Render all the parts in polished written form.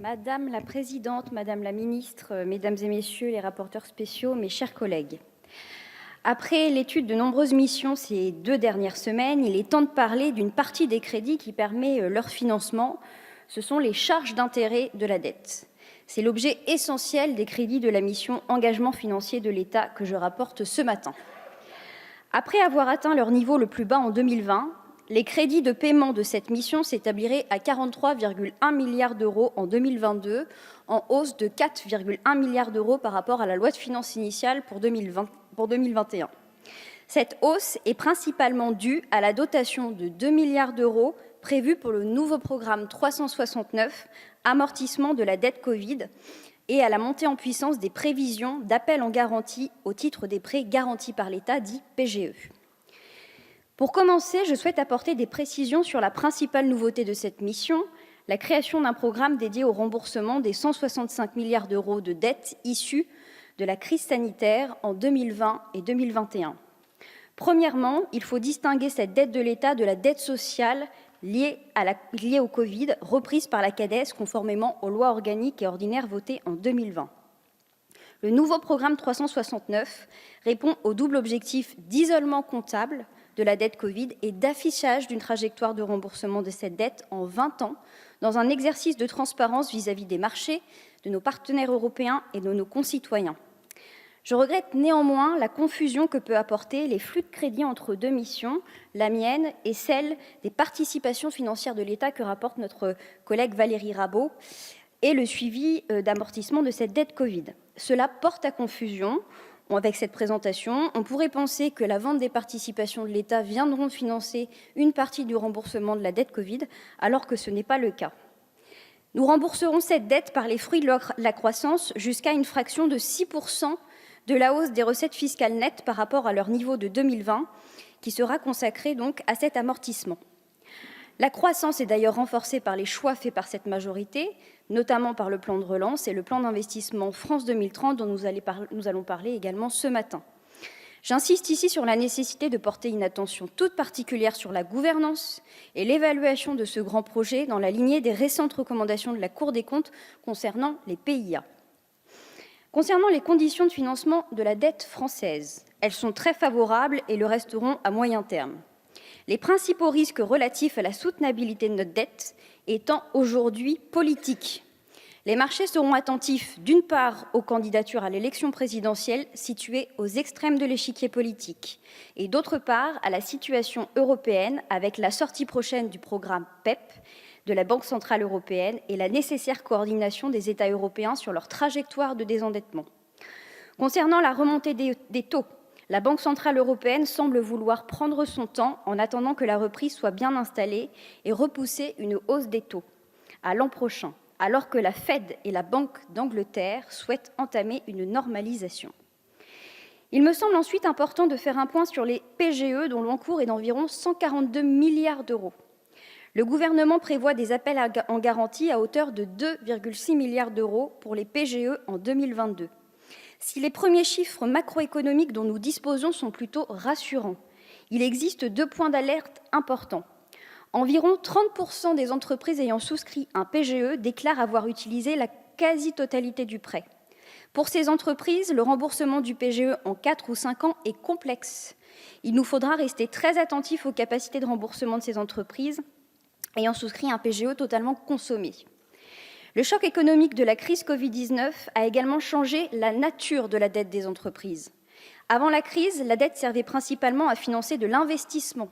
Madame la Présidente, Madame la Ministre, Mesdames et Messieurs les rapporteurs spéciaux, mes chers collègues. Après l'étude de nombreuses missions ces 2 dernières semaines, il est temps de parler d'une partie des crédits qui permet leur financement. Ce sont les charges d'intérêt de la dette. C'est l'objet essentiel des crédits de la mission Engagement financier de l'État que je rapporte ce matin. Après avoir atteint leur niveau le plus bas en 2020, les crédits de paiement de cette mission s'établiraient à 43,1 milliards d'euros en 2022, en hausse de 4,1 milliards d'euros par rapport à la loi de finances initiale pour 2021. Cette hausse est principalement due à la dotation de 2 milliards d'euros prévue pour le nouveau programme 369, amortissement de la dette Covid, et à la montée en puissance des prévisions d'appel en garantie au titre des prêts garantis par l'État, dits PGE. Pour commencer, je souhaite apporter des précisions sur la principale nouveauté de cette mission, la création d'un programme dédié au remboursement des 165 milliards d'euros de dettes issues de la crise sanitaire en 2020 et 2021. Premièrement, il faut distinguer cette dette de l'État de la dette sociale liée au Covid, reprise par la CADES conformément aux lois organiques et ordinaires votées en 2020. Le nouveau programme 369 répond au double objectif d'isolement comptable de la dette Covid et d'affichage d'une trajectoire de remboursement de cette dette en 20 ans, dans un exercice de transparence vis-à-vis des marchés, de nos partenaires européens et de nos concitoyens. Je regrette néanmoins la confusion que peut apporter les flux de crédits entre 2 missions, la mienne et celle des participations financières de l'État que rapporte notre collègue Valérie Rabault, et le suivi d'amortissement de cette dette Covid. Cela porte à confusion. Avec cette présentation, on pourrait penser que la vente des participations de l'État viendront financer une partie du remboursement de la dette Covid, alors que ce n'est pas le cas. Nous rembourserons cette dette par les fruits de la croissance jusqu'à une fraction de 6% de la hausse des recettes fiscales nettes par rapport à leur niveau de 2020, qui sera consacré donc à cet amortissement. La croissance est d'ailleurs renforcée par les choix faits par cette majorité, notamment par le plan de relance et le plan d'investissement France 2030 dont nous allons parler également ce matin. J'insiste ici sur la nécessité de porter une attention toute particulière sur la gouvernance et l'évaluation de ce grand projet dans la lignée des récentes recommandations de la Cour des comptes concernant les PIA. Concernant les conditions de financement de la dette française, elles sont très favorables et le resteront à moyen terme. Les principaux risques relatifs à la soutenabilité de notre dette étant aujourd'hui politiques. Les marchés seront attentifs, d'une part, aux candidatures à l'élection présidentielle situées aux extrêmes de l'échiquier politique, et d'autre part, à la situation européenne avec la sortie prochaine du programme PEP de la Banque centrale européenne et la nécessaire coordination des États européens sur leur trajectoire de désendettement. Concernant la remontée des taux, la Banque centrale européenne semble vouloir prendre son temps en attendant que la reprise soit bien installée et repousser une hausse des taux à l'an prochain, alors que la Fed et la Banque d'Angleterre souhaitent entamer une normalisation. Il me semble ensuite important de faire un point sur les PGE dont l'encours est d'environ 142 milliards d'euros. Le gouvernement prévoit des appels en garantie à hauteur de 2,6 milliards d'euros pour les PGE en 2022. Si les premiers chiffres macroéconomiques dont nous disposons sont plutôt rassurants, il existe 2 points d'alerte importants. Environ 30% des entreprises ayant souscrit un PGE déclarent avoir utilisé la quasi-totalité du prêt. Pour ces entreprises, le remboursement du PGE en 4 ou 5 ans est complexe. Il nous faudra rester très attentifs aux capacités de remboursement de ces entreprises ayant souscrit un PGE totalement consommé. Le choc économique de la crise Covid-19 a également changé la nature de la dette des entreprises. Avant la crise, la dette servait principalement à financer de l'investissement,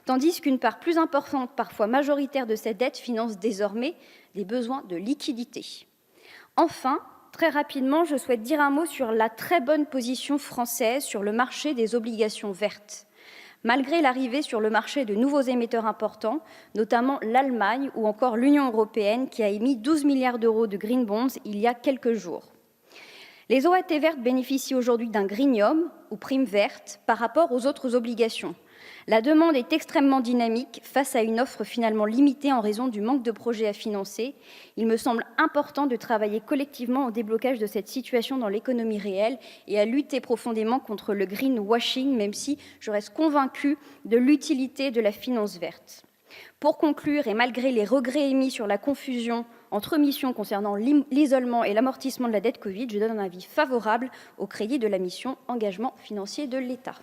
tandis qu'une part plus importante, parfois majoritaire de cette dette, finance désormais des besoins de liquidité. Enfin, très rapidement, je souhaite dire un mot sur la très bonne position française sur le marché des obligations vertes. Malgré l'arrivée sur le marché de nouveaux émetteurs importants, notamment l'Allemagne ou encore l'Union européenne qui a émis 12 milliards d'euros de green bonds il y a quelques jours. Les OAT vertes bénéficient aujourd'hui d'un greenium ou prime verte par rapport aux autres obligations. La demande est extrêmement dynamique face à une offre finalement limitée en raison du manque de projets à financer. Il me semble important de travailler collectivement au déblocage de cette situation dans l'économie réelle et à lutter profondément contre le greenwashing, même si je reste convaincue de l'utilité de la finance verte. Pour conclure, et malgré les regrets émis sur la confusion entre missions concernant l'isolement et l'amortissement de la dette Covid, je donne un avis favorable au crédit de la mission Engagement financier de l'État.